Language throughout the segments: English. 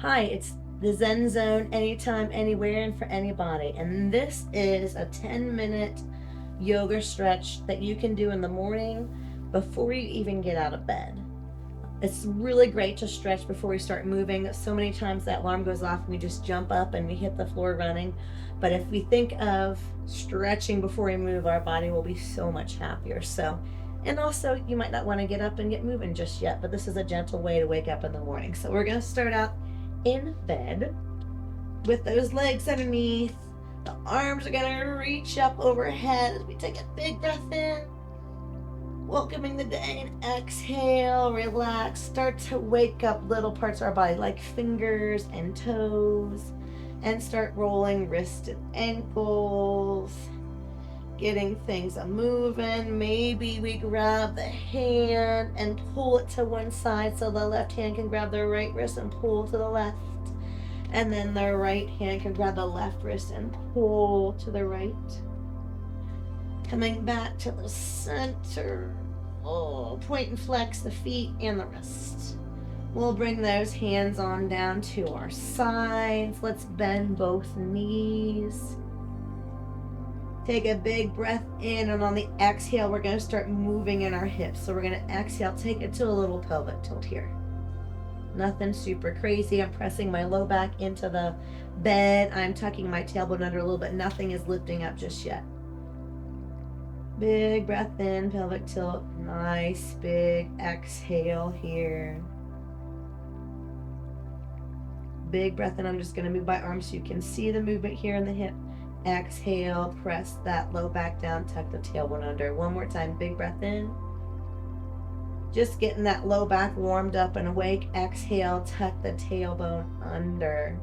Hi, it's the Zen Zone anytime, anywhere, and for anybody. And this is a 10-minute yoga stretch that you can do in the morning before you even get out of bed. It's really great to stretch before we start moving. So many times that alarm goes off and we just jump up and we hit the floor running. But if we think of stretching before we move, our body will be so much happier. And also, you might not want to get up and get moving just yet, but this is a gentle way to wake up in the morning. So we're going to start out in bed with those legs underneath. The arms are going to reach up overhead as we take a big breath in, welcoming the day, and exhale, relax, start to wake up little parts of our body like fingers and toes, and start rolling wrists and ankles, getting things moving. Maybe we grab the hand and pull it to one side so the left hand can grab the right wrist and pull to the left. And then the right hand can grab the left wrist and pull to the right. Coming back to the center. Oh, point and flex the feet and the wrists. We'll bring those hands on down to our sides. Let's bend both knees. Take a big breath in, and on the exhale, we're going to start moving in our hips. So we're going to exhale, take it to a little pelvic tilt here. Nothing super crazy. I'm pressing my low back into the bed. I'm tucking my tailbone under a little bit. Nothing is lifting up just yet. Big breath in, pelvic tilt. Nice big exhale here. Big breath in. I'm just going to move my arms so you can see the movement here in the hip. Exhale, press that low back down, tuck the tailbone under. One more time, big breath in. Just getting that low back warmed up and awake. Exhale, tuck the tailbone under.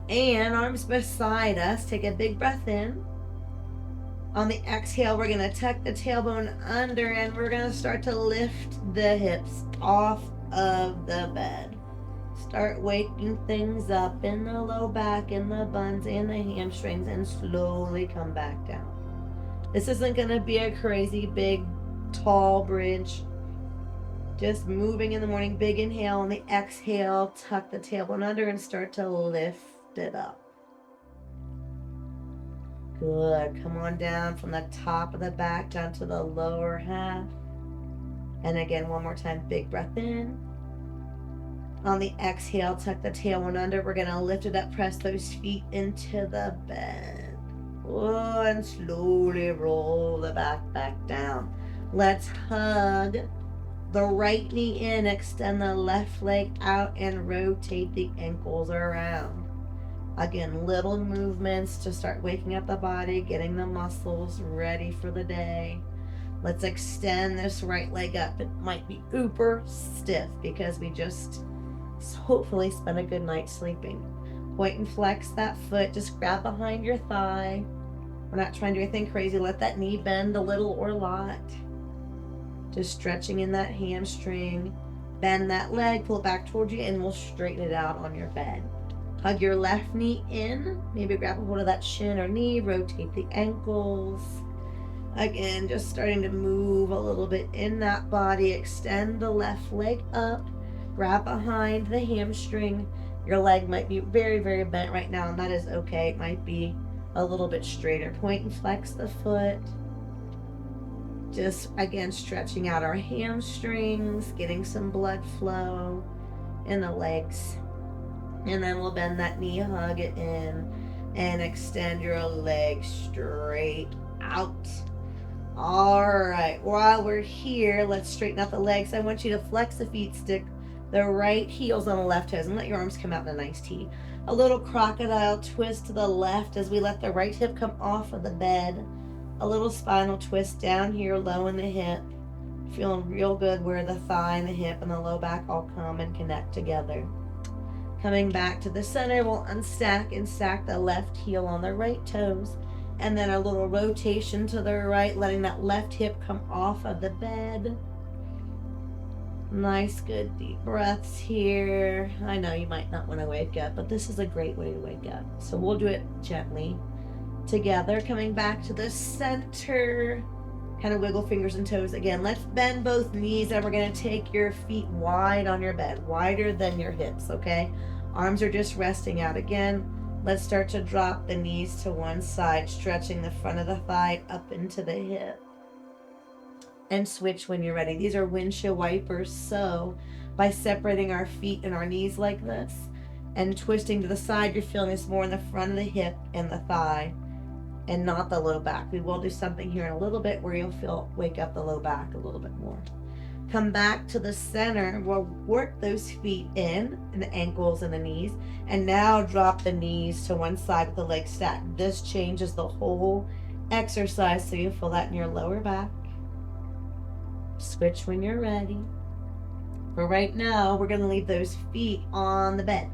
And arms beside us, take a big breath in. On the exhale, we're going to tuck the tailbone under and we're going to start to lift the hips off of the bed. Start waking things up in the low back, in the buns, and the hamstrings, and slowly come back down. This isn't going to be a crazy big, tall bridge. Just moving in the morning. Big inhale. On the exhale, tuck the tailbone under and start to lift it up. Good. Come on down from the top of the back down to the lower half. And again, one more time. Big breath in. On the exhale, tuck the tailbone under. We're going to lift it up, press those feet into the bed. Oh, and slowly roll the back down. Let's hug the right knee in, extend the left leg out, and rotate the ankles around. Again, little movements to start waking up the body, getting the muscles ready for the day. Let's extend this right leg up. It might be uber stiff because we just hopefully spend a good night sleeping. Point and flex that foot. Just grab behind your thigh. We're not trying to do anything crazy. Let that knee bend a little or a lot. Just stretching in that hamstring. Bend that leg, pull it back towards you, and we'll straighten it out on your bed. Hug your left knee in. Maybe grab a hold of that shin or knee. Rotate the ankles. Again, just starting to move a little bit in that body. Extend the left leg up. Grab behind the hamstring. Your leg might be very, very bent right now, and that is okay. It might be a little bit straighter. Point and flex the foot. Just, again, stretching out our hamstrings, getting some blood flow in the legs. And then we'll bend that knee, hug it in, and extend your leg straight out. All right, while we're here, let's straighten out the legs. I want you to flex the feet, stick the right heels on the left toes, and let your arms come out in a nice T. A little crocodile twist to the left as we let the right hip come off of the bed. A little spinal twist down here, low in the hip. Feeling real good where the thigh and the hip and the low back all come and connect together. Coming back to the center, we'll unstack and stack the left heel on the right toes. And then a little rotation to the right, letting that left hip come off of the bed. Nice, good deep breaths here. I know you might not want to wake up, but this is a great way to wake up. So we'll do it gently together. Coming back to the center. Kind of wiggle fingers and toes again. Let's bend both knees, and we're going to take your feet wide on your bed, wider than your hips, okay? Arms are just resting out again. Let's start to drop the knees to one side, stretching the front of the thigh up into the hip. And switch when you're ready. These are windshield wipers, so by separating our feet and our knees like this and twisting to the side, you're feeling this more in the front of the hip and the thigh and not the low back. We will do something here in a little bit where you'll wake up the low back a little bit more. Come back to the center. We'll work those feet in, and the ankles and the knees, and now drop the knees to one side with the legs stacked. This changes the whole exercise, so you feel that in your lower back. Switch when you're ready. For right now, we're going to leave those feet on the bed.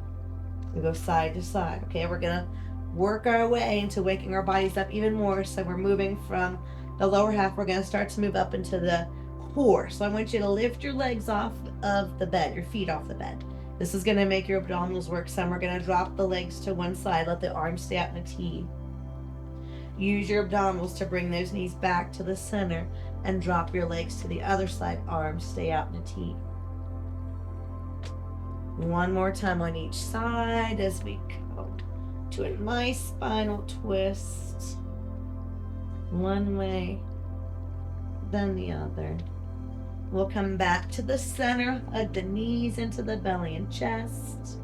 We go side to side. Okay, we're going to work our way into waking our bodies up even more. So we're moving from the lower half. We're going to start to move up into the core. So I want you to lift your legs off of the bed, your feet off the bed. This is going to make your abdominals work some. We're going to drop the legs to one side. Let the arms stay out in a T. Use your abdominals to bring those knees back to the center and drop your legs to the other side. Arms stay out in a T. One more time on each side as we go to a nice spinal twist. One way, then the other. We'll come back to the center, hug the knees into the belly and chest.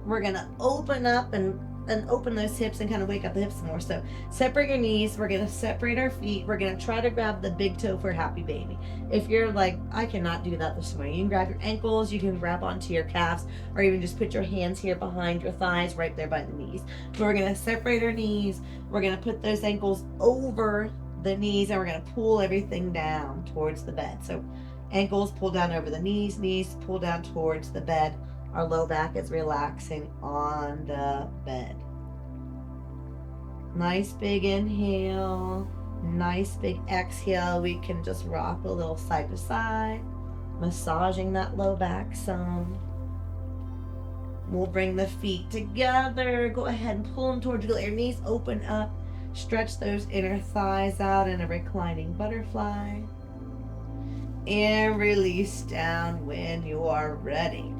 We're going to open up and open those hips and kind of wake up the hips more. So separate your knees. We're going to separate our feet. We're going to try to grab the big toe for happy baby. If you're like, I cannot do that this morning, you can grab your ankles, you can grab onto your calves, or even just put your hands here behind your thighs, right there by the knees. So we're going to separate our knees. We're going to put those ankles over the knees, and we're going to pull everything down towards the bed. So ankles pull down over the knees, knees pull down towards the bed. Our low back is relaxing on the bed. Nice big inhale, nice big exhale. We can just rock a little side to side, massaging that low back some. We'll bring the feet together. Go ahead and pull them towards you. Let your knees open up. Stretch those inner thighs out in a reclining butterfly. And release down when you are ready.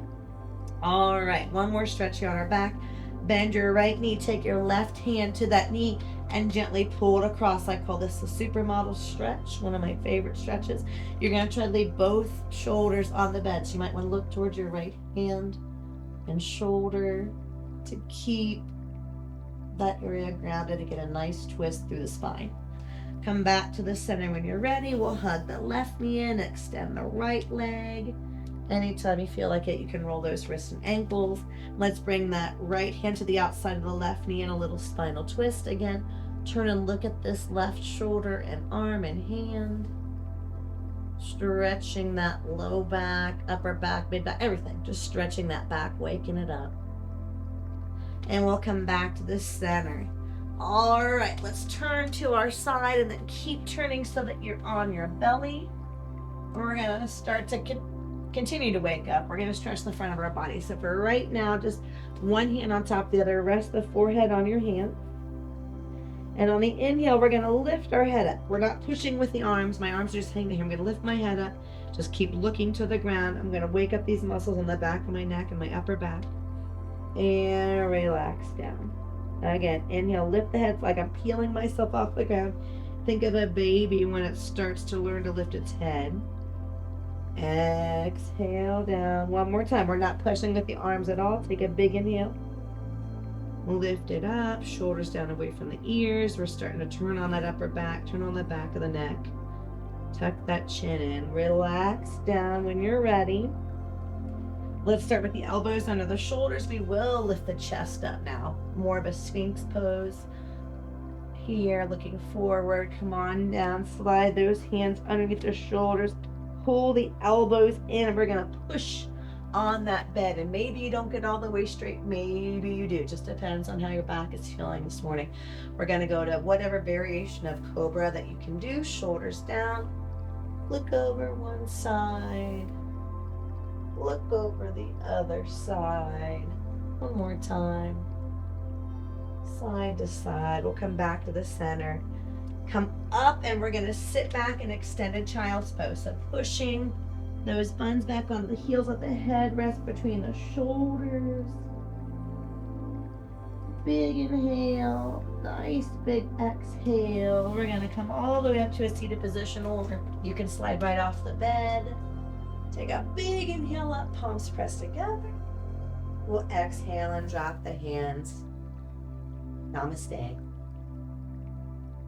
All right, one more stretch here on our back. Bend your right knee, take your left hand to that knee and gently pull it across. I call this the supermodel stretch, one of my favorite stretches. You're going to try to leave both shoulders on the bed. So you might want to look towards your right hand and shoulder to keep that area grounded to get a nice twist through the spine. Come back to the center when you're ready. We'll hug the left knee in, extend the right leg. Anytime you feel like it, you can roll those wrists and ankles. Let's bring that right hand to the outside of the left knee in a little spinal twist. Again, turn and look at this left shoulder and arm and hand. Stretching that low back, upper back, mid back, everything. Just stretching that back, waking it up. And we'll come back to the center. All right, let's turn to our side and then keep turning so that you're on your belly. We're going to start to continue to wake up. We're going to stretch the front of our body. So for right now, just one hand on top of the other. Rest the forehead on your hand. And on the inhale, we're going to lift our head up. We're not pushing with the arms. My arms are just hanging here. I'm going to lift my head up. Just keep looking to the ground. I'm going to wake up these muscles on the back of my neck and my upper back. And relax down. Again, inhale, lift the head like I'm peeling myself off the ground. Think of a baby when it starts to learn to lift its head. Exhale down. One more time. We're not pushing with the arms at all. Take a big inhale. Lift it up. Shoulders down away from the ears. We're starting to turn on that upper back. Turn on the back of the neck. Tuck that chin in. Relax down when you're ready. Let's start with the elbows under the shoulders. We will lift the chest up now. More of a Sphinx pose. Here, looking forward. Come on down. Slide those hands underneath the shoulders. Pull the elbows in. We're going to push on that bed. And maybe you don't get all the way straight. Maybe you do. It just depends on how your back is feeling this morning. We're going to go to whatever variation of Cobra that you can do. Shoulders down. Look over one side. Look over the other side. One more time. Side to side. We'll come back to the center. Come up and we're going to sit back in extended child's pose. So pushing those buns back onto the heels, let the head rest between the shoulders. Big inhale, nice big exhale. We're going to come all the way up to a seated position, or you can slide right off the bed. Take a big inhale up, palms pressed together. We'll exhale and drop the hands. Namaste.